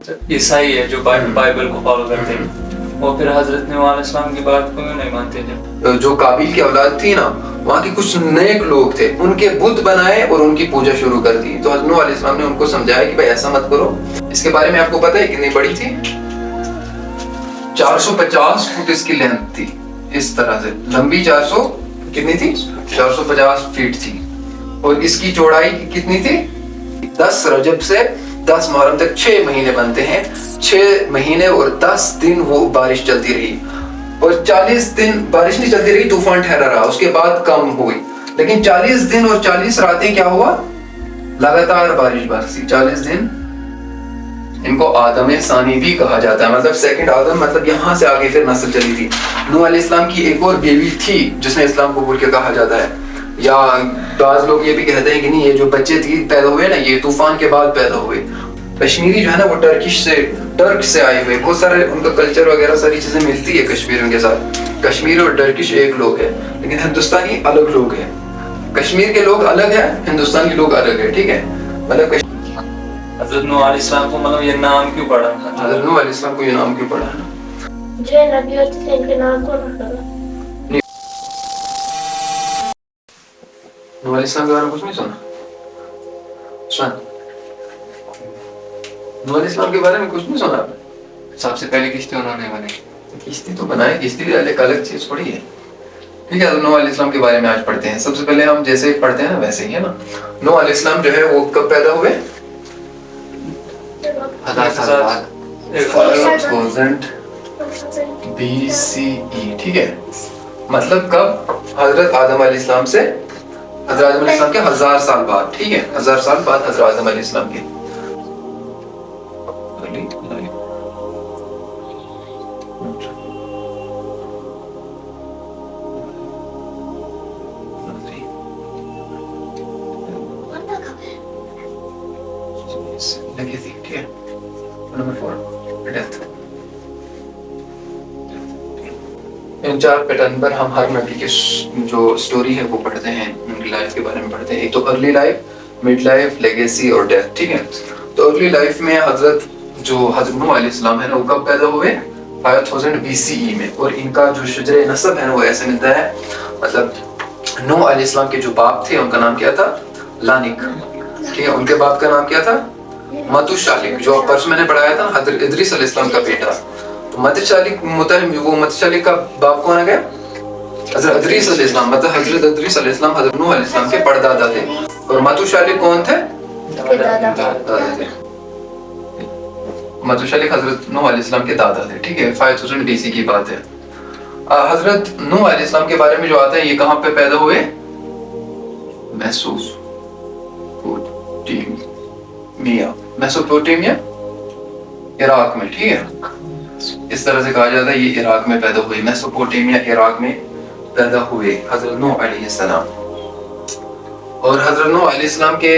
ईसाई है जो बाइबल को फॉलो करते हैं, वो फिर हजरत नूह अलैहिस्सलाम की बात को क्यों नहीं मानते? जब जो काबिल की औलाद थी ना, वहाँ के कुछ नेक लोग थे, उनके बुत बनाए और उनकी पूजा शुरू कर दी। तो हजरत नूह अलैहिस्सलाम ने उनको समझाया कि भाई ऐसा मत करो। इसके बारे में आपको पता है कितनी बड़ी थी? 450 फुट इसकी लेंथ थी, इस तरह से लंबी 400 कितनी थी? 450 फीट थी। और इसकी चौड़ाई कितनी थी? 10 रजब से 10 मुहर्रम तक 6 महीने बनते हैं। 6 महीने और 10 दिन वो बारिश चलती रही, और 40 दिन बारिश नहीं चलती रही, तूफान ठहरा रहा, उसके बाद कम हुई। लेकिन 40 दिन और 40 रातें क्या हुआ? लगातार बारिश बरसी 40 दिन। इनको आदम सानी भी कहा जाता है, मतलब सेकंड आदम, मतलब यहाँ से आगे फिर नस्ल चली थी। नूह अलैहिस्सलाम की एक और बीवी थी जिसने इस्लाम कबूल किया, कहा जाता है। या बाज़ लोग ये भी कहते हैं कि नहीं, ये जो बच्चे थी पैदा हुए ना, ये तूफान के बाद पैदा हुए। कश्मीरी जो है ना, वो टर्क से आए हुए, बहुत सारे उनका कल्चर वगैरह सारी चीजें मिलती है कश्मीर उनके साथ। कश्मीरी और टर्किश एक लोग है, लेकिन हिंदुस्तानी अलग लोग हैं। कश्मीर के लोग अलग है, हिंदुस्तान के लोग अलग है, ठीक है। मतलब हजरत नूह अलैहिस्सलाम को मतलब ये नाम क्यों पड़ा? हजरत नूह अलैहिस्सलाम को ये नाम क्यों पड़ा? जो नबी होते थे इनके नाम को रखा। नूह अलैहिस्सलाम के बारे में कुछ नहीं सुना? नूह अलैहिस्सलाम के बारे में कुछ नहीं सुना आपने? सबसे पहले किश्ती उन्होंने बनाई। किश्ती तो बनाए, किश्ती एक अलग चीज थोड़ी है, ठीक है। नूह अलैहिस्सलाम के बारे में आज पढ़ते हैं। सबसे पहले हम जैसे पढ़ते हैं ना वैसे ही, है ना। नूह अलैहिस्सलाम जो है वो कब पैदा हुए? 1000 साल बाद, 1000 BCE, ठीक है। मतलब कब? हजरत आदम अलैहिस्सलाम से, हजरत आदम अलैहिस्सलाम के 1000 साल बाद, ठीक है। 1000 साल बाद हजरत आदम अलैहिस्सलाम के। ठीक है। Number 4 death. इन 4 पैटर्न पर हम हर नबी की जो स्टोरी है वो पढ़ते हैं, उनकी लाइफ के बारे में पढ़ते हैं। एक तो early life, mid life, legacy और डेथ, ठीक है। तो अर्ली लाइफ में हजरत नूह अलैहिस्सलाम है ना, वो कब पैदा हुए? 5000 BCE में। और इनका जो शजरे नसब है वो ऐसे मिलता है, मतलब नूह अलैहिस्सलाम के जो बाप थे उनका नाम क्या था? लानिक, ठीक है। उनके बाप का नाम क्या था? मतुशालिक, जो परसों मैंने पढ़ाया था, हजरत इदरीस अलैहिस्सलाम का बेटा। तो मतुशालिक का बाप कौन आ गया? हजरत इदरीस अलैहिस्सलाम, मतलब हजरत इदरीस अलैहिस्सलाम हजरत नूह अलैहिस्सलाम के परदादा थे। और मतुशालिक कौन थे? दादा थे। मतुशालिक हजरत नूह अलैहिस्सलाम के दादा थे, ठीक है। 5000 BC की बात है। हजरत नूह अलैहिस्सलाम के बारे में जो आता है, ये कहाँ पे पैदा हुए? मेसोपोटामिया, इराक में, ठीक है। इस तरह से कहा जाता है, ये इराक में पैदा हुए, मेसोपोटामिया इराक में पैदा हुए हजरत नूह अलैहिस्सलाम। और हजरत नूह अलैहिस्सलाम के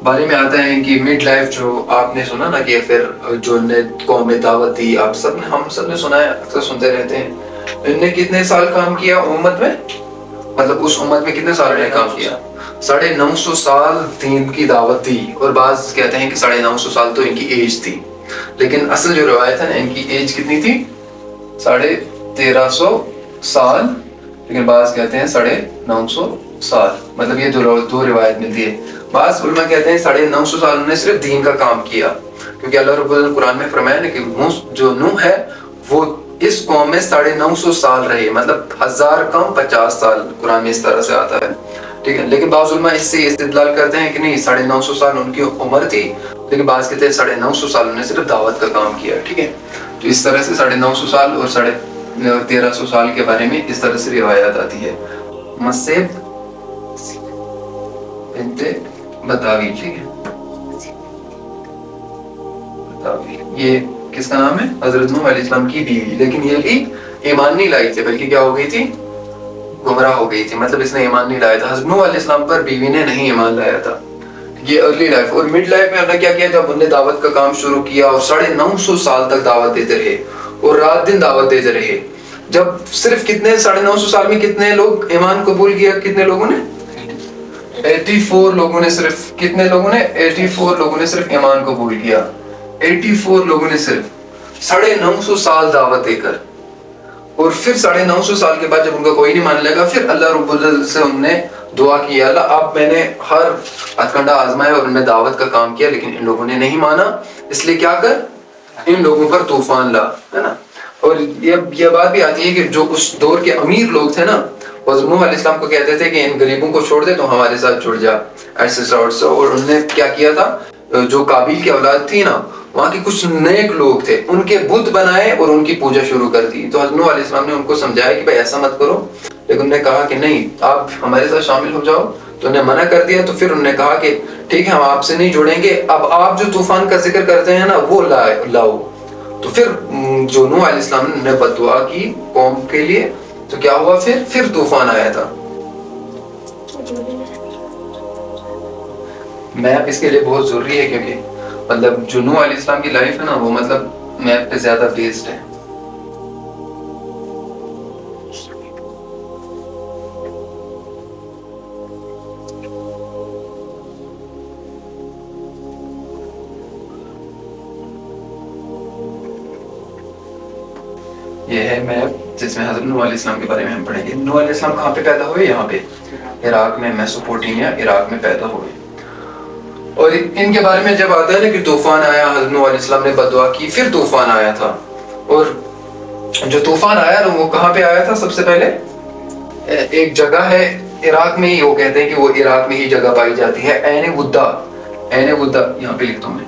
बारे में आता है कि मिड लाइफ, जो आपने सुना ना कि फिर जो ने कौम में दावत दी, आप सब ने, हम सब ने सुना है, अक्सर सुनते रहते हैं। इनने कितने साल काम किया उम्मत में? मतलब उस उम्मत में कितने साल ने काम किया? 950 साल दीन की दावत दी। और बाज़ कहते हैं कि 950 साल तो इनकी एज थी, लेकिन असल जो रवायत है ना, इनकी एज कितनी थी? 1350 साल, लेकिन बाज़ कहते हैं 950 साल। मतलब ये दो रिवायत मिलती है। बाज़ उलमा कहते हैं 950 साल उन्होंने सिर्फ दीन का काम किया, क्योंकि अल्लाह रब्बुल ने कुरान में फरमाया ना कि जो नूह है वो इस कौम में 950 साल रहे, मतलब 1000 कम 50 साल, कुरान में इस तरह से आता है, ठीक है। लेकिन बाज़ उलमा इससे इस्तिदलाल करते हैं कि नहीं, 950 साल उनकी उम्र थी, लेकिन बाज़ कहते हैं 950 साल उन्होंने सिर्फ दावत का काम किया, ठीक है। तो इस तरह से 950 साल और 1350 साल के बारे में इस तरह से रिवायत आती है। मसेब बिन्ते बतावी, ठीक है। ये किसका नाम है? हजरत नूह अलैहिस्सलाम की बीवी। लेकिन ये भी ईमान नहीं लाई थी, बल्कि क्या हो गई थी? गुमराह हो गई थी, मतलब इसने ईमान नहीं लाया था। हजरत नूह अलैहिस्सलाम पर बीवी ने नहीं ईमान लाया था। ये अर्ली लाइफ। और मिड लाइफ में उन्होंने क्या किया? जब उन्होंने दावत का काम शुरू किया और 950 साल तक दावत देते रहे और रात दिन दावत देते रहे। जब सिर्फ कितने 950 साल में कितने लोग ईमान कबूल किया? कितने लोगों ने? 84 लोगों ने सिर्फ, कितने लोगों ने? 84 लोगों ने सिर्फ ईमान कबूल किया। 84 लोगों ने सिर्फ 950 साल दावत देकर, और फिर 950 साल के बाद जब उनका कोई नहीं मानने लगा, फिर अल्लाह रब्बुल इज्जत से उनने दुआ की, अल्लाह अब मैंने हर हथकंडा आजमाया और उनमें दावत का काम किया, लेकिन इन लोगों ने नहीं माना, इसलिए क्या कर, इन लोगों पर तूफान ला, है ना। और ये बात भी आती है कि जो उस दौर के अमीर लोग थे ना, हज़रत नूह अलैहिस्सलाम को कहते थे कि इन गरीबों को छोड़ दे तो हमारे साथ जुड़ जा, ऐसे। और उन्होंने क्या किया था, जो काबिल की औलाद थी ना, वहाँ के कुछ नेक लोग थे, उनके बुत बनाए और उनकी पूजा शुरू कर दी। तो हज़रत नूह अलैहिस्सलाम ने उनको समझाया कि भाई ऐसा मत करो, लेकिन उन्होंने कहा कि नहीं, आप हमारे साथ शामिल हो जाओ, तो उन्हें मना कर दिया। तो फिर उन्होंने कहा कि ठीक है, हम आपसे नहीं जुड़ेंगे, अब आप जो तूफान का जिक्र करते हैं ना वो लाओ। तो फिर जो नूह अलैहिस्सलाम ने बद्दुआ की कौम के लिए, तो क्या हुआ, फिर तूफान आया था। मैप इसके लिए बहुत जरूरी है, क्योंकि मतलब जो नूह अलैहिस्सलाम की लाइफ है ना, वो मतलब मैप पे ज्यादा बेस्ड है। ये है मैप जिसमें हज़रत नूह अलैहिस्सलाम के बारे में हम पढ़ेंगे। नूह अलैहिस्सलाम कहाँ पे पैदा हुए, यहाँ पे इराक में, मेसोपोटामिया इराक में पैदा हुए। और इनके बारे में जब आता है ना कि तूफान आया, हज़रत नूह अलैहिस्सलाम ने बद्दुआ की, फिर तूफान आया था। और जो तूफान आया ना, वो कहाँ पे आया था, सबसे पहले एक जगह है इराक में ही, वो कहते हैं कि वो इराक में ही जगह पाई जाती है, ऐन वुद्दा, यहाँ पे लिखता हूँ मैं,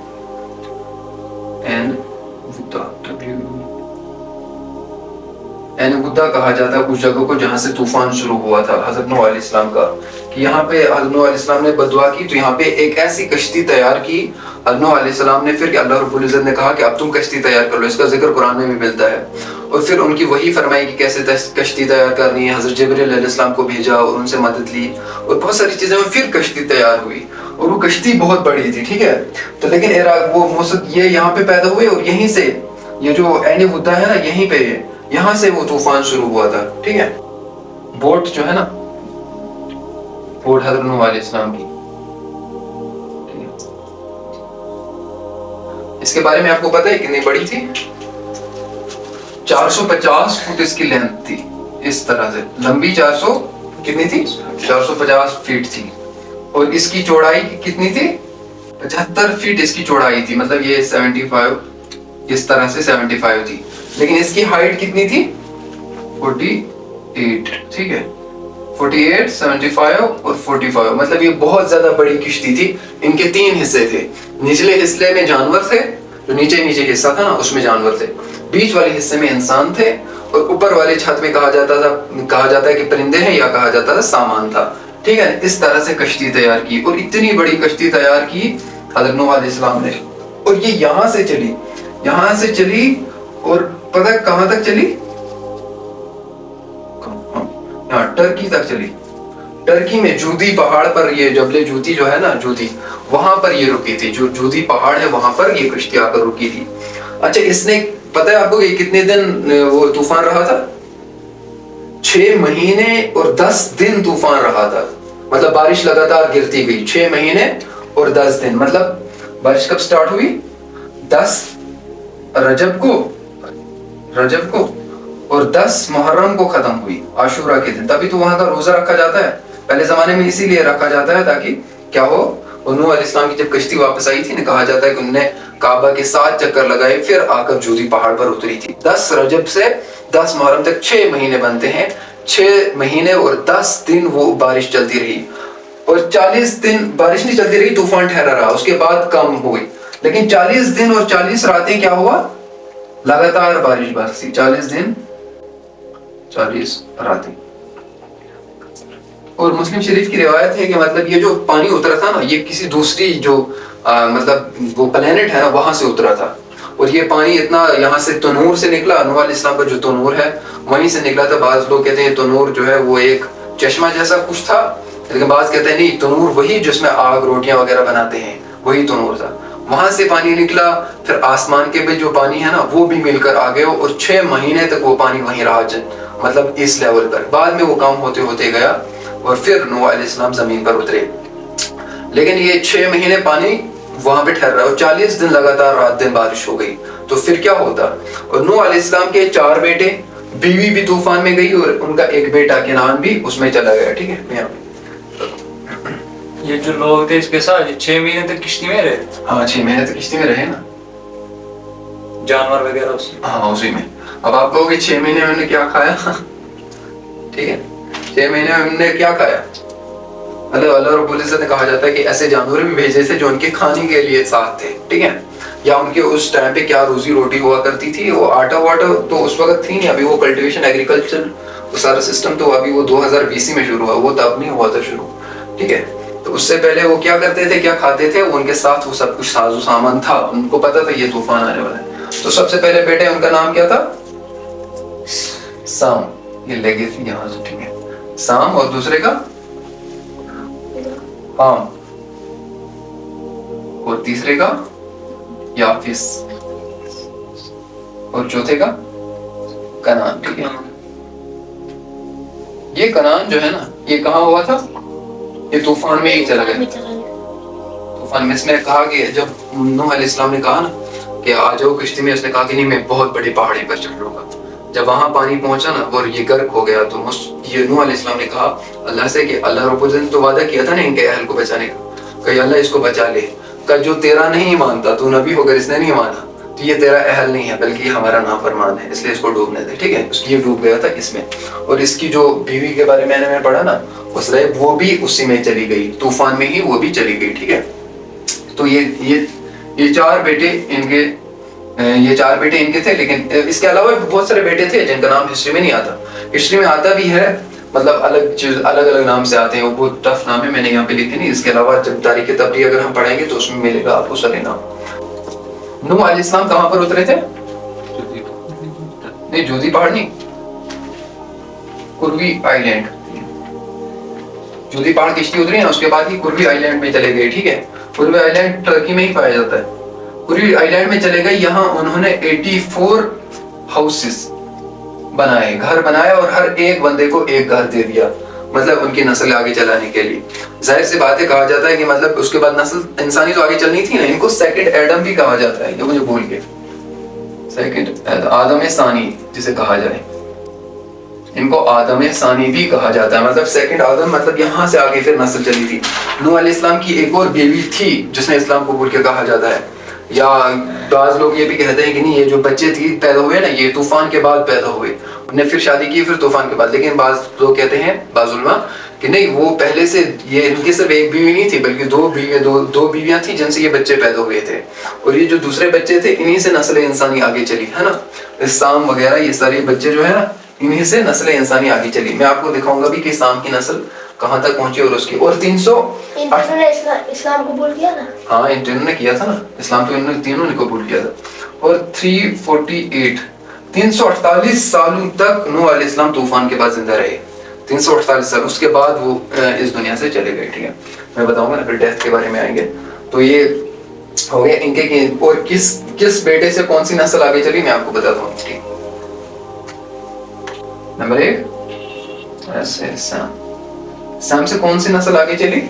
ऐन वुद्दा कहा जाता है उस जगह को जहाँ से तूफान शुरू हुआ था हज़रत नूह अलैहिस्सलाम का। कि यहाँ पे हज़रत नूह अलैहिस्सलाम ने बद्दुआ की, तो यहाँ पे एक ऐसी कश्ती तैयार की हज़रत नूह अलैहिस्सलाम ने, फिर अल्लाह रब्बुल इज़्ज़त ने कहा कि अब तुम कश्ती तैयार कर लो, इसका जिक्र कुरान में भी मिलता है। और फिर उनकी वही फरमाई कि कैसे कश्ती तैयार करनी है, हज़रत जिब्रील अलैहिस्सलाम को भेजा और उनसे मदद ली, और बहुत सारी चीज़ें में फिर कश्ती तैयार हुई, और वो कश्ती बहुत बड़ी थी, ठीक है। तो लेकिन इराक वो ये यहाँ पे पैदा हुए, और यहीं से ये जो ऐन वुद्दा है ना, यहीं पे यहाँ से वो तूफान शुरू हुआ था, ठीक है। बोट जो है ना, बोट हज़रत नूह अलैहिस्सलाम की, इसके बारे में आपको पता है कितनी बड़ी थी, 450 फुट इसकी लेंथ थी, इस तरह से लंबी 400 कितनी थी, 450 फीट थी, और इसकी चौड़ाई कितनी थी, 75 फीट इसकी चौड़ाई थी, मतलब ये 75 इस तरह से 75 थी। लेकिन इसकी हाइट कितनी थी, 48, ठीक है, 48, 75 और 45, मतलब ये बहुत ज्यादा बड़ी किश्ती थी। इनके 3 हिस्से थे, निचले हिस्से में जानवर थे, जो नीचे हिस्सा था ना उसमें जानवर थे, बीच वाले हिस्से में इंसान थे, और ऊपर वाले छत में कहा जाता है कि परिंदे हैं, या कहा जाता था सामान था, ठीक है। इस तरह से कश्ती तैयार की, और इतनी बड़ी कश्ती तैयार की हज़रत नूह अलैहिस्सलाम ने, और ये यहाँ से चली और पता कहां तक चली, टर्की तक चली। टर्की में जूदी पहाड़ पर, ये जबले जूदी जो है ना, जूदी, वहां पर ये रुकी थी, जो जूदी पहाड़ है वहां पर ये कश्ती आकर रुकी थी। अच्छा, इसने पता है आपको ये कितने दिन वो तूफान रहा था, 6 महीने और 10 दिन तूफान रहा था, मतलब बारिश लगातार गिरती गई 6 महीने और 10 दिन। मतलब बारिश कब स्टार्ट हुई, 10 रजब को और 10 मुहर्रम को खत्म हुई, आशूरा के दिन। तभी तो वहां का रोजा रखा जाता है, पहले जमाने में इसीलिए रखा जाता है ताकि क्या हो, नूह अलैहिस्सलाम की जब कश्ती वापस आई थी ना, कहा जाता है कि उन्होंने काबा के 7 चक्कर लगाए, फिर आकर जूदी पहाड़ पर उतरी थी। 10 रजब से 10 मुहर्रम तक 6 महीने बनते हैं, 6 महीने और 10 दिन वो बारिश चलती रही, और 40 दिन बारिश नहीं चलती रही, तूफान ठहरा रहा, उसके बाद कम हुई। लेकिन 40 दिन और 40 रातें क्या हुआ, लगातार बारिश बरसी, 40 दिन 40 रातें। और मुस्लिम शरीफ की रिवायत है कि मतलब ये जो पानी उतरा था ना, ये किसी दूसरी जो मतलब वो प्लेनेट है ना, वहां से उतरा था, और ये पानी इतना यहाँ से तनूर से निकला, नूह अलैहिस्सलाम का जो तनूर है वहीं से निकला था। बाज लोग कहते हैं तनूर जो है वो एक चश्मा जैसा कुछ था, लेकिन बाज कहते हैं नहीं, तनूर वही जिसमें आग रोटियां वगैरह बनाते हैं, वही तनूर था। वहां से पानी निकला, फिर आसमान के भी जो पानी है ना वो भी मिलकर आ गए, और 6 महीने तक वो पानी वहीं रहा, मतलब इस लेवल पर। बाद में वो काम होते होते गया, और फिर नूह अलैहिस्सलाम जमीन पर उतरे। लेकिन ये 6 महीने पानी वहां पे ठहर रहा है और 40 दिन लगातार रात दिन बारिश हो गई, तो फिर क्या होता? और नूह अलैहिस्सलाम के 4 बेटे, बीवी भी तूफान में गई और उनका एक बेटा केनान भी उसमें चला गया। ठीक है, यहाँ पे ये जो लोग थे इसके साथ 6 महीने तक किश्ती में रहे, हाँ 6 महीने तक किश्ती में रहे ना, जानवर वगैरह उसमें। हाँ उसी में। अब आप कहोगे 6 महीने में उन्होंने क्या खाया? ठीक है, 6 महीने में उन्होंने क्या खाया? अल्लाह रब्बुल इज्जत ने कहा जाता है कि ऐसे जानवर भी भेजे थे जो उनके खाने के लिए साथ थे। ठीक है, या उनके उस टाइम पे क्या रोजी रोटी हुआ करती थी, वो आटा वाटा तो उस वक्त थी नहीं, अभी वो कल्टीवेशन एग्रीकल्चर वो सारा सिस्टम तो अभी वो 2020 में शुरू हुआ, वो तब नहीं हुआ था शुरू। ठीक है, तो उससे पहले वो क्या करते थे, क्या खाते थे, वो उनके साथ वो सब कुछ साजो सामान था, उनको पता था ये तूफान आने वाला है। तो सबसे पहले बेटे उनका नाम क्या था? साम, ये लगे थे यहाँ से। ठीक है, साम, और दूसरे का हाम, और तीसरे का याफिस, और चौथे का कनान। ठीक है, ये कनान जो है ना, ये कहाँ हुआ था? ये तूफान में ही चला गया। तूफान में इसमें कहा कि जब नूह अलैहिस्सलाम ने कहा ना कि आ जाओ किश्ती में, उसने कहा कि नहीं मैं बहुत बड़ी पहाड़ी पर चढ़ लूंगा। जब वहां पानी पहुंचा ना और ये गर्क हो गया, तो ये नूह अलैहिस्सलाम ने कहा अल्लाह से कि अल्लाह रब्बुल इज्जत ने तो वादा किया था ना इनके अहल को बचाने का, कि अल्लाह इसको बचा ले, का जो तेरा नहीं मानता, तू नबी होकर इसने नहीं माना, तो ये तेरा अहल नहीं है बल्कि हमारा नाफरमान है, इसलिए इसको डूबने दे। ठीक है, उसकी ये डूब गया था इसमें। और इसकी जो बीवी के बारे में मैंने पढ़ा ना, उसने वो भी उसी में चली गई, तूफान में ही वो भी चली गई। ठीक है, तो ये 4 बेटे इनके थे, लेकिन इसके अलावा भी बहुत सारे बेटे थे जिनका नाम हिस्ट्री में नहीं आता। हिस्ट्री में आता भी है, मतलब अलग अलग नाम से आते हैं, वो बहुत टफ नाम है, मैंने यहाँ पे लिखे नहीं। इसके अलावा जब तारीख तबरी अगर हम पढ़ेंगे तो उसमें मिलेगा आपको सारे नाम। नूह अलैहिस्सलाम कहाँ पर उतरे थे? नहीं, जोधी पहाड़ नहीं, कुर्वी आइलैंड। जोधी पहाड़ किश्ती उतरी ना, उसके बाद ही कुर्वी आइलैंड में चले गए। ठीक है, कुर्वी आइलैंड टर्की में ही पाया जाता है। कुर्वी आइलैंड में चले गए, यहाँ उन्होंने 84 हाउसेस बनाए, घर बनाए, और हर एक बंदे को एक घर दे दिया, मतलब उनकी नस्ल आगे चलाने के लिए। जाहिर सी बात है, कहा जाता है कि मतलब उसके बाद नस्ल इंसानी तो आगे चलनी थी ना, इनको सेकंड एडम भी कहा जाता है, ये मुझे भूल गए, सेकंड आदम सानी जिसे कहा जाए, इनको आदम सानी भी कहा जाता है, मतलब सेकंड आदम, मतलब यहाँ से आगे फिर नस्ल चली थी। नूह अलैहिस्सलाम की एक और बीवी थी जिसने इस्लाम कबूल किया, कहा जाता है, या बाज लोग ये भी कहते हैं कि नहीं ये जो बच्चे थी पैदा हुए ना, ये तूफान के बाद पैदा हुए, उन्हें फिर शादी की फिर तूफान के बाद। लेकिन बाज लोग कहते हैं, बाज उलमा, कि नहीं वो पहले से, ये इनकी सिर्फ एक बीवी नहीं थी बल्कि दो बीवियां थी जिनसे ये बच्चे पैदा हुए थे, और ये जो दूसरे बच्चे थे इन्हीं से नस्ल इंसानी आगे चली, है ना। साम वगैरह ये सारे बच्चे जो है ना, इन्हीं से नस्ल इंसानी आगे चली। मैं आपको दिखाऊंगा भी कि साम की नस्ल कहाँ तक पहुंची और उसकी। और 300 इस्लाम कबूल किया ना? हाँ, इन तीनों ने किया था ना इस्लाम, तो इन्होंने तीनों ने कबूल किया था। और 348 सालों तक नूह अलैहिस्सलाम तूफान के बाद जिंदा रहे, 348 साल। उसके बाद वो इस दुनिया से चले गए। ठीक है, मैं बताऊंगा ना फिर डेथ के बारे में आएंगे। तो ये हो गया इनके, और किस बेटे से कौन सी नस्ल आगे चली मैं आपको बताता हूँ। ठीक, नंबर 1 ऐसे साम से कौन सी नस्ल आगे चली?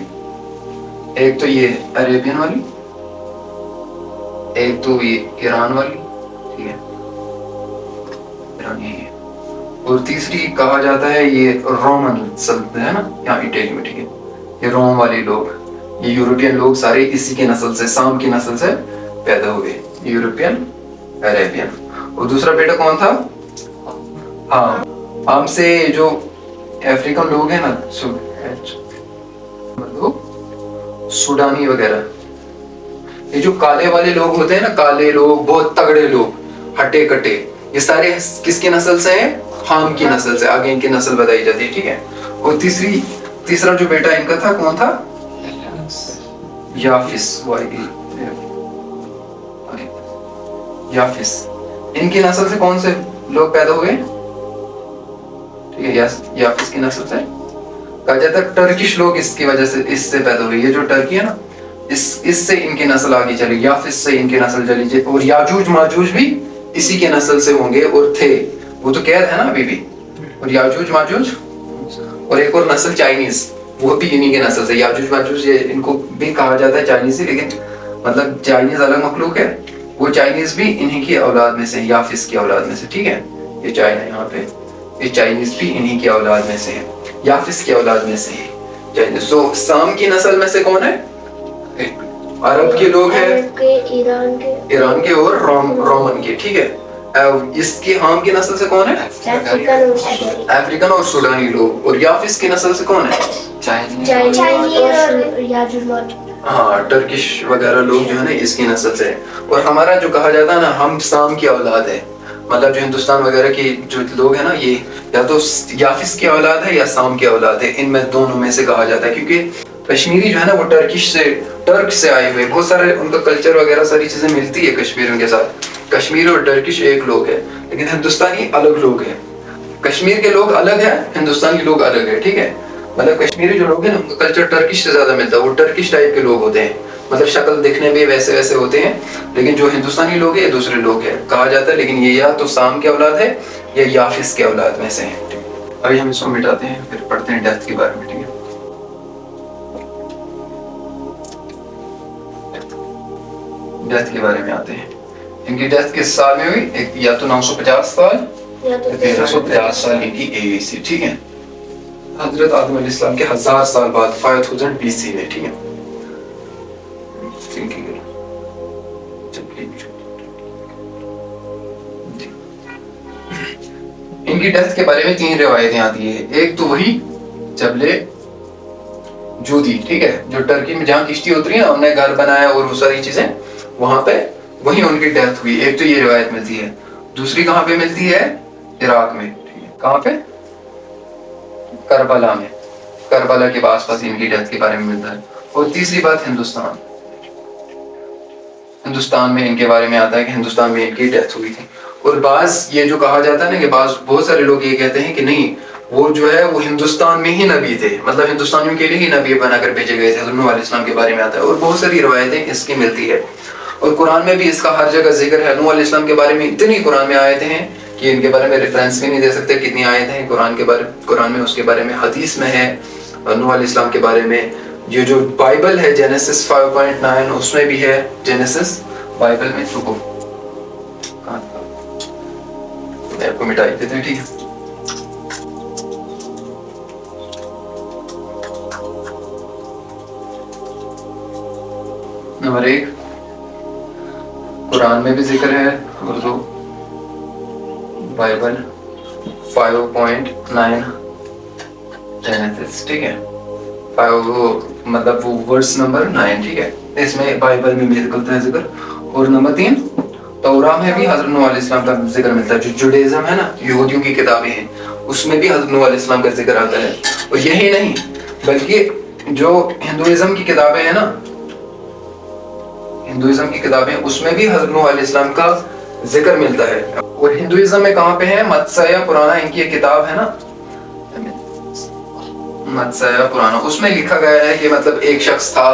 एक तो ये अरेबियन वाली, एक तो ये ईरान वाली, ठीक है, ईरानी है, और तीसरी कहा जाता है ये रोमन सल्तनत है ना, यहाँ इटली में। ठीक है, ये रोम वाले लोग, ये यूरोपियन लोग सारे इसी के नस्ल से, साम की नस्ल से पैदा हुए, यूरोपियन अरेबियन। और दूसरा बेटा कौन था? हाम से जो अफ्रीकन लोग हैं ना, सूडानी वगैरह, ये जो काले वाले लोग होते हैं ना, काले लोग, बहुत तगड़े लोग, हट्टे कट्टे, ये सारे किसकी नस्ल से हैं? हाम की नस्ल से। आगे इनकी नस्ल बताई जाती है। ठीक है, और तीसरा जो बेटा इनका था कौन था? याफिस, याफिस। इनकी नस्ल से कौन से लोग पैदा हुए? ठीक है, याफिस की नस्ल से कहा जाता है टर्किश लोग इसकी वजह से, इससे पैदा हुए। ये जो टर्की है ना, इससे इनकी नस्ल आगे चली, याफिस से इनकी नस्ल चली। और याजूज माजूज भी इसी के नस्ल से होंगे और थे, वो तो कैद है ना अभी भी। और याजूज माजूज, और एक और नस्ल चाइनीज, वो भी इन्हीं के नस्ल से। याजूज माजूज ये इनको भी कहा जाता है चाइनीज, लेकिन मतलब चाइनीज अलग मखलूक है, वो चाइनीज भी इन्हीं की औलाद में से, याफिस की औलाद में से, ठीक है। ये चाइना यहाँ पे, ये चाइनीज भी इन्हीं की औलाद में से है, याफिस की औलाद में से है चाइनीज। तो शाम की नस्ल में से कौन है? अरब के लोग हैं, अरब के, ईरान के और रोमन के, ठीक है। इसकी हाम की नस्ल से कौन है? अफ्रीकन और सूडानी। अफ्रीकन और सूडानी लोग। और याफिस की नस्ल से कौन है? चाइनीज और याजुज माजुज। हाँ, टर्किश वगैरह लोग जो है ना इसकी नस्ल से है। और हमारा जो कहा जाता है ना, हम शाम की औलाद है, मतलब जो हिंदुस्तान वगैरह के जो लोग हैं ना, ये या तो याफिस की औलाद है या शाम की औलाद है, इनमें दोनों में से कहा जाता है। क्योंकि कश्मीरी जो है ना वो टर्क से आए हुए, बहुत सारे उनका कल्चर वगैरह सारी चीजें मिलती है कश्मीरियों के साथ। कश्मीरी और टर्किश एक लोग है, लेकिन हिंदुस्तानी अलग लोग हैं। कश्मीर के लोग अलग है, हिंदुस्तान के लोग अलग है, ठीक है। मतलब कश्मीरी जो लोग हैं ना उनका कल्चर टर्किश से ज्यादा मिलता है, वो टर्किश टाइप के लोग होते हैं, मतलब शक्ल दिखने में वैसे वैसे होते हैं। लेकिन जो हिंदुस्तानी लोग हैं ये दूसरे लोग हैं कहा जाता है, लेकिन ये या तो शाम के औलाद है या याफिस के औलाद में से है। अभी हम इसको मिटाते हैं, फिर पढ़ते हैं डेथ के बारे में, ठीक है। डेथ के बारे में आते हैं। इनकी डेथ किस साल में हुई? एक या तो 950 साल या तो 1350 साल इनकी एज थी, ठीक है। हजरत आदम अलैहिस्सलाम के 1000 साल बाद 5000 BC में, ठीक है। इनकी डेथ के बारे में 3 रिवायतें आती है। एक तो वही जबले जूदी, ठीक है, जो टर्की में जहाँ किश्ती उतरी ना, उन्होंने घर बनाया और वो सारी चीजें, वहां पे वही उनकी डेथ हुई। एक तो ये रिवायत मिलती है। दूसरी कहाँ पे मिलती है? इराक में, ठीक है। कहाँ पे? करबला में, करबला के आसपास इनकी डेथ के बारे में मिलता है। और तीसरी बात हिंदुस्तान में इनके बारे में आता है कि हिंदुस्तान में इनकी डेथ हुई थी। और बाज ये जो कहा जाता है ना कि बहुत सारे लोग ये कहते हैं कि नहीं, वो जो है वो हिंदुस्तान में ही नबी थे, मतलब हिंदुस्तानियों के लिए ही नबी बनाकर भेजे गए थे। हज़रत नूह अलैहिस्सलाम के बारे में आता है और बहुत सारी रवायतें इसकी मिलती है। और कुरान में भी इसका हर जगह जिक्र है। नूह अलैहिस्सलाम के बारे में इतनी कुरान में आयतें हैं कि इनके बारे में रेफरेंस भी नहीं दे सकते, कितनी आयतें हैं कुरान में उसके बारे में, हदीस में है नूह अलैहिस्सलाम के बारे में। ये जो बाइबल है जेनेसिस 5.9 उसमें भी है, जेनेसिस बाइबल में। तो आपको मिटा देते हैं, ठीक है। नंबर 1 कुरान में भी जिक्र है, और जो बाइबल 5.9 जेनेसिस, ठीक है, 5 मतलब वो वर्स नंबर 9, ठीक है, इसमें बाइबल में भी निकलता है जिक्र। और नंबर 3 तौरात में भी हज़रत नूह अलैहिस्सलाम का जिक्र मिलता है। जो जुडाइज्म है ना, यहूदियों की किताबें हैं, उसमें भी हज़रत नूह अलैहिस्सलाम का जिक्र आता है। और यही नहीं बल्कि जो हिंदुइज्म की किताबें हैं ना, हिंदुइज्म की किताबें, उसमें भी हज़रत नूह अलैहिस्सलाम का जिक्र मिलता है। और हिंदुइज्म में कहाँ पे है? मत्स्य पुराना इनकी एक किताब है ना, मत्स्य पुराना, उसमें लिखा गया है कि मतलब एक शख्स था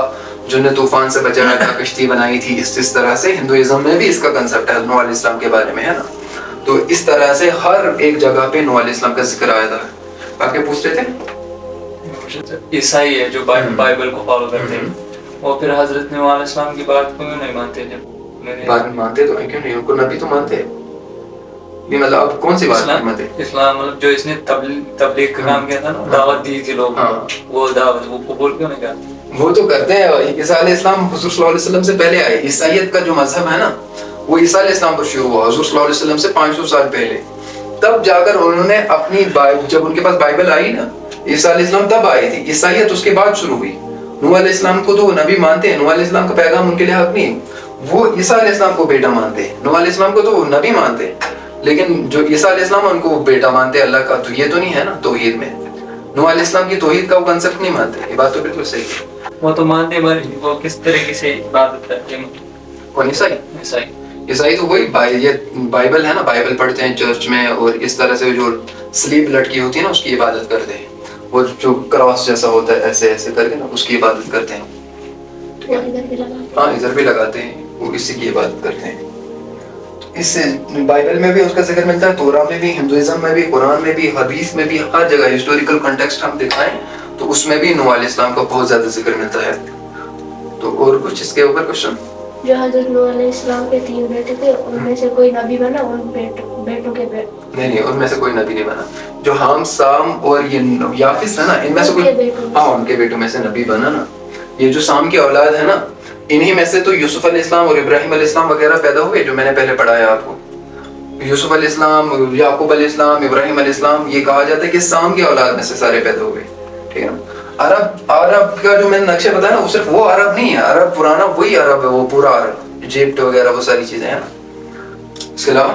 जिन्हें तूफान से बचाया था, कश्ती बनाई थी। इस तरह से हिंदुइज्म में भी इसका कंसेप्ट है नूह अलैहिस्सलाम के बारे में, है ना। तो इस तरह से हर एक जगह पे नूह अलैहिस्सलाम का जिक्र आया था। बाकी पूछ रहे थे ईसाई है जो बाइबल को फॉलो करते हैं, वो फिर हजरत नूह अलैहिस्सलाम की बात को क्यों नहीं मानते? जब बात मानते तो है, क्यों नहीं, उनको नबी तो मानते हैं। नहीं मतलब अब कौन सी बात नहीं मानते? इस्लाम मतलब जो इसने तबलीग का काम किया था ना, दावत दी थी लोगों को, वो दावत वो कबूल क्यों नहीं किया? वो तो करते हैं भाई। ईसा अलैहिस्सलाम हुजूर सल्लल्लाहु अलैहि वसल्लम से पहले आए। ईसाईयत का जो मजहब है ना, वो ईसा अलैहिस्सलाम पर शुरू हुआ हुजूर सल्लल्लाहु अलैहि वसल्लम से 500 साल पहले। तब जाकर उन्होंने अपनी जब उनके पास बाइबल आई ना, ईसा अलैहिस्सलाम तब आई थी। ईसाईयत उसके बाद शुरू हुई। नूह अलैहिस्सलाम को तो नबी मानते हैं, नूह अलैहिस्सलाम का पैगाम उनके लिए हक नहीं। वो ईसा अलैहिस्सलाम को बेटा मानते हैं, नूह अलैहिस्सलाम को तो नबी मानते हैं। लेकिन जो ईसा अलैहिस्सलाम उनको बेटा मानते हैं अल्लाह का, तो ये तो नहीं है ना तौहीद में। नूह अलैहिस्सलाम की तौहीद का वो कंसेप्ट नहीं मानते। ये बात तो बिल्कुल सही है। वो तो मानते हैं, पर वो किस तरीके से इबादत करते हैं? कौन? ईसाई। ईसाई तो वही बाइबल है ना, बाइबल पढ़ते हैं चर्च में, और इस तरह से जो स्लीप लटकी होती है ना उसकी इबादत करते हैं। वो जो क्रॉस जैसा होता है ऐसे ऐसे करके ना, उसकी इबादत करते हैं। हाँ, इधर भी लगाते हैं, वो इसी की इबादत करते हैं। इससे बाइबल में भी उसका जिक्र मिलता है, तोरा में भी, हिंदुइज्म में भी, कुरान में भी, हदीस में भी, हर जगह हिस्टोरिकल कॉन्टेक्स्ट हम दिखाएं तो उसमें भी नूह अलैहिस्सलाम का बहुत ज्यादा जिक्र मिलता है। तो और कुछ इसके ऊपर क्वेश्चन? जो हजरत नूह अलैहिस्सलाम के 3 बेटे थे उनमें से कोई नबी बना उन बेटों के नहीं, उनमें से कोई नबी नहीं बना। जो हाम, साम और ये याफिस है ना, इनमें से कोई, हाँ उनके बेटों में से नबी बना ना। ये जो साम की औलाद है ना, इन्हीं में से तो यूसुफ अलैहिस्सलाम और इब्राहिम अलैहिस्सलाम वगैरह पैदा हुए, जो मैंने पहले पढ़ाया आपको। यूसुफ अलैहिस्सलाम, याकूब अलैहिस्सलाम, इब्राहिम अलैहिस्सलाम, ये कहा जाता है कि साम की औलाद में से सारे पैदा हुए, ठीक है ना। अरब का जो मैंने नक्शे बताया ना, वो सिर्फ वो अरब नहीं है, अरब पुराना वही अरब है, वो पूरा अरब, इजिप्ट वगैरह वो सारी चीजें हैं ना। इसके अलावा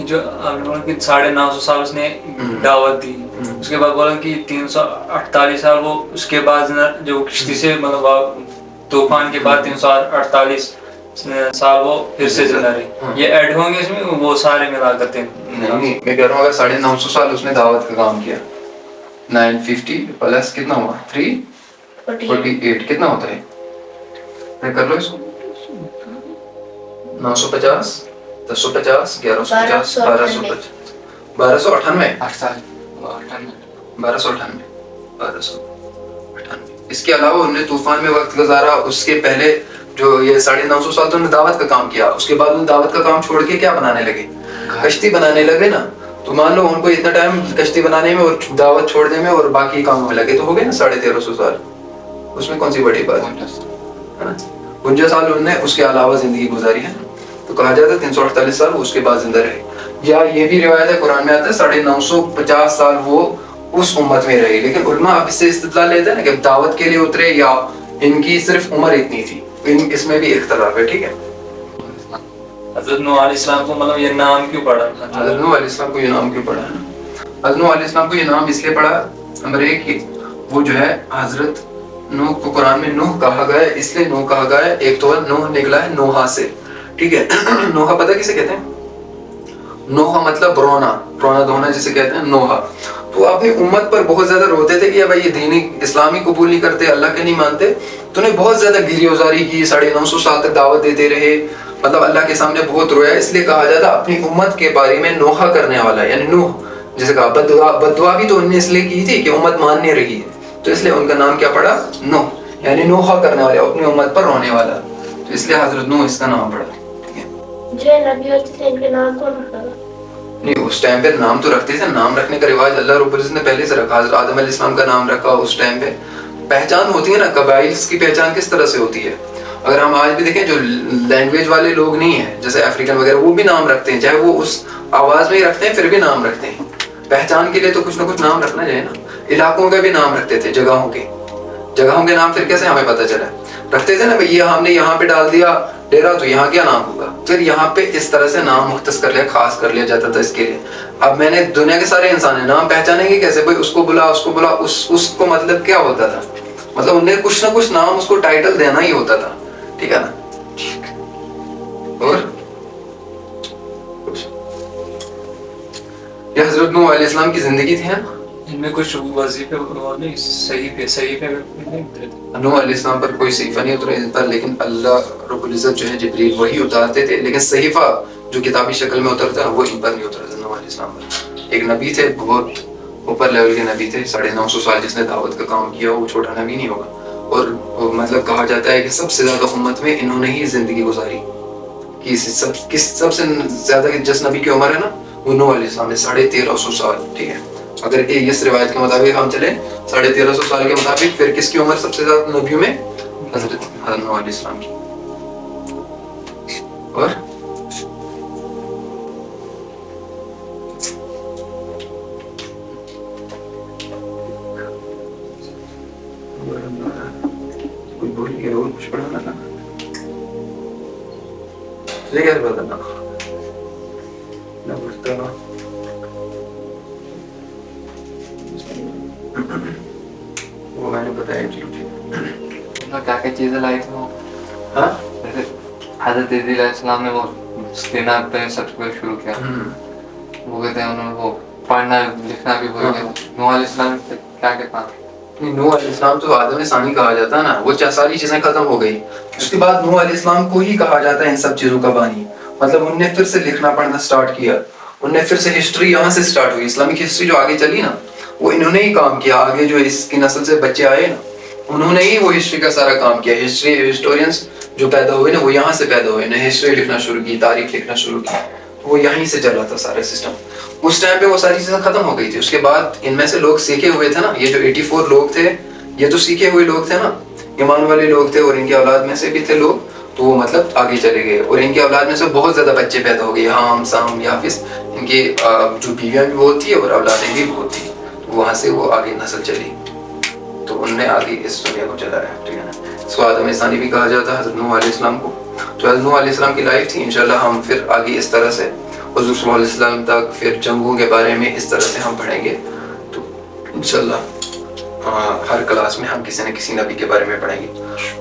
जो आपने बोला कि 950 साल उसने दावत दी, उसके बाद बोला कि 348 साल वो उसके बाद जो किश्ती से मतलब तूफान के बाद 348 साल वो फिर से जिंदा रहे। ये ऐड होंगे इसमें, वो सारे मिला करते हैं? नहीं, मैं कह रहा हूँ अगर 950 साल उसने दावत का काम किया, 950 प्लस कितना हुआ, 348 कितना होता है, मैं कर लो इसको, 950, 1050, 1150, 1250, 1298। इसके अलावा उन्होंने तूफान में वक्त गुजारा, उसके पहले जो ये 950 साल तो उन्होंने दावत का काम किया, उसके बाद उन्होंने दावत का काम छोड़ के क्या बनाने लगे, कश्ती बनाने लगे ना। तो मान लो उनको इतना टाइम कश्ती बनाने में और दावत छोड़ने में और बाकी कामों में लगे, तो हो गए ना 1350 साल। उसमें कौन सी बड़ी बात है ना। 49 साल उन्होंने उसके अलावा जिंदगी गुजारी है, तो कहा जाता है 348 साल उसके बाद जिंदा रहे। या ये भी रिवायत है, कुरान में आता है 950 साल वो उस उम्मत में रहे। लेकिन उलमा अब इससे इस्तिदलाल लेते हैं ना कि दावत के लिए उतरे या इनकी सिर्फ उम्र इतनी थी, इसमें भी इख्तिलाफ है, ठीक है। हज़रत नूह अलैहिस्सलाम को मतलब ये नाम क्यों पड़ा? हज़रत नूह अलैहिस्सलाम को ये नाम क्यों पड़ा है? हज़रत नूह अलैहिस्सलाम को ये नाम इसलिए पड़ा, नंबर एक कि वो जो है हज़रत नूह को कुरान में नूह कहा गया है, इसलिए नूह कहा गया है। एक तो नूह निकला है नोहा से, ठीक है। नोहा पता किसे कहते हैं? नोहा मतलब रोना, रोना धोना जिसे कहते हैं, नोहा। तो अपनी उम्मत पर बहुत ज्यादा रोते थे कि भाई ये दीन इस्लामी कबूल नहीं करते, अल्लाह के नहीं मानते। तो उन्हें बहुत ज्यादा गिरियोजारी की, 950 साल तक दावत देते रहे, मतलब अल्लाह के सामने बहुत रोया। इसलिए कहा जाता अपनी उम्मत के बारे में नोहा करने वाला, यानी नूह जैसे कहा। बददुआ भी तो उन्होंने इसलिए की थी कि उम्मत मानने रही है, तो इसलिए उनका नाम क्या पड़ा, नूह, यानी नोहा करने वाले, अपनी उम्मत पर रोने वाला। तो इसलिए हजरत नूह इसका नाम पड़ा, ठीक है। जो नबी होते थे इनके नाम कौन रखा? नहीं, उस टाइम पे नाम तो रखते थे, नाम रखने का रिवाज अल्लाह रब्बुल इज्जत ने पहले से रखा। हज़रत आदम अलैहिस्सलाम का नाम रखा उस टाइम पे। पहचान होती है ना, कबाइल्स की पहचान किस तरह से होती है। अगर हम आज भी देखें, जो लैंग्वेज वाले लोग नहीं है, जैसे अफ्रीकन वगैरह, वो भी नाम रखते हैं, चाहे वो उस आवाज में ही रखते हैं, फिर भी नाम रखते हैं। पहचान के लिए तो कुछ ना कुछ नाम रखना चाहिए ना। इलाकों के भी नाम रखते थे, जगहों के नाम फिर कैसे हमें पता चला, रखते थे ना भाई, ये हमने यहाँ पे डाल दिया डेरा, तो यहाँ क्या नाम होगा, फिर यहाँ पे इस तरह से नाम मुख्तस कर लिया, खास कर लिया जाता था इसके लिए। अब मैंने दुनिया के सारे इंसान है, नाम पहचानेंगे कैसे भाई, उसको बुला उसको मतलब क्या होता था, मतलब उन्हें कुछ ना कुछ नाम उसको टाइटल देना ही होता था, ठीक है ना। और ये हजरत नूह अलैहिस्सलाम की जिंदगी थी ना, इनमें कुछ वजीफे नहीं, सही पे नूह अलैहिस्सलाम पर कोई सहीफा नहीं उतरा इन पर, लेकिन अल्लाह रब्बुल इज्जत जो है जिब्रील वही उतारते थे। लेकिन सहीफा जो किताबी शक्ल में उतरता है वो इन पर नहीं उतरता नूह अलैहिस्सलाम पर। एक नबी थे, बहुत ऊपर लेवल के नबी थे, 950 साल जिसने दावत का काम किया, वो छोटा नबी नहीं होगा। और मतलब कहा जाता है कि सबसे ज्यादा उम्मत में इन्होंने ही जिंदगी गुजारी, कि सबसे ज्यादा जिस नबी की उम्र है ना, वो नूह अलैहिस्सलाम है, 1350 साल, ठीक है। अगर इस रिवायत के मुताबिक हम चले 1350 साल के मुताबिक, फिर किसकी उम्र सबसे ज्यादा नबियों में, हजरत नूह अलैहिस्सलाम की। और कोई भूल गया, और कुछ पढ़ाना था, ले क्या बताना ना बुझता वो मैंने बताया जी। क्या क्या चीजें लाई थी वो? हाँ, हज़रत इस्लाम ने वो सीना पे सबसे शुरू किया, वो कहते हैं उन्होंने वो पढ़ना लिखना भी भूल गए। नूह अलैहिस्सलाम क्या कहता है? नूह अलैहिस्सलाम तो आदम सानी कहा जाता है ना, वो सारी चीजें खत्म हो गई, उसके बाद नूह अलैहिस्सलाम को ही कहा जाता है इन सब चीजों का बानी। मतलब उनने फिर से लिखना पढ़ना स्टार्ट किया, उनने फिर से हिस्ट्री यहाँ से स्टार्ट हुई, इस्लामिक हिस्ट्री जो आगे चली ना, वो इन्होंने ही काम किया। आगे जो इसकी नस्ल से बच्चे आए ना, انہوں نے ہی وہ ہسٹری کا سارا کام کیا. ہسٹورینس جو پیدا ہوئے نا وہ یہاں سے پیدا ہوئے نا, ہسٹری لکھنا شروع کی, تاریخ لکھنا شروع کی, وہ یہیں سے چل رہا تھا سارا سسٹم. اس ٹائم پہ وہ ساری چیزیں ختم ہو گئی تھی. اس کے بعد ان میں سے لوگ سیکھے ہوئے تھے نا, یہ جو 84 لوگ تھے یہ تو سیکھے ہوئے لوگ تھے نا, ایمان والے لوگ تھے, اور ان کی اولاد میں سے بھی تھے لوگ, تو وہ مطلب آگے چلے گئے. اور ان کی اولاد میں سے بہت زیادہ بچے پیدا ہو گئے, حام, سام, یافس, ان کی جو بیویاں بھی بہت تھی اور اولادیں بھی بہت تھیں. وہاں سے وہ آگے نسل چلی, تو انہوں نے آگے اس دنیا کو چلایا. ٹھیک ہے نا. اس کو آدم ثانی بھی کہا جاتا ہے, حضرت نوح علیہ السلام کو. تو حضرت نوح علیہ السلام کی لائف تھی. انشاءاللہ ہم پھر آگے اس طرح سے حضور صلی اللہ علیہ وسلم تک, پھر جنگوں کے بارے میں اس طرح سے ہم پڑھیں گے. تو انشاءاللہ ہر کلاس میں ہم کسی نہ کسی نبی کے بارے میں پڑھیں گے,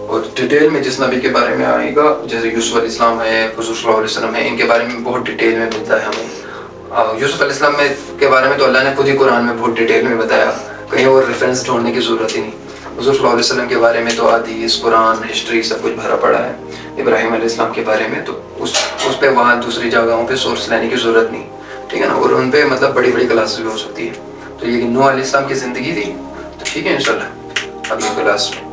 اور ڈیٹیل میں جس نبی کے بارے میں آئے گا, جیسے یوسف علیہ السلام ہے, حضور صلی اللہ علیہ وسلم ہے, ان کے بارے میں بہت ڈیٹیل میں ملتا ہے ہمیں. یوسف علیہ السلام کے بارے میں تو اللہ نے خود ہی قرآن میں بہت ڈیٹیل میں بتایا, کہیں اور ریفرنس ڈھونڈنے کی ضرورت ہی نہیں. حضور صلی اللہ علیہ وسلم کے بارے میں تو حدیث, قرآن, ہسٹری سب کچھ بھرا پڑا ہے. ابراہیم علیہ السلام کے بارے میں تو اس پہ وہاں دوسری جگہوں پہ سورس لینے کی ضرورت نہیں. ٹھیک ہے نا. اور ان پہ مطلب بڑی بڑی کلاسز بھی ہو سکتی ہے. تو یہ نوح علیہ السلام کی زندگی تھی. تو ٹھیک ہے انشاءاللہ اگلی کلاس میں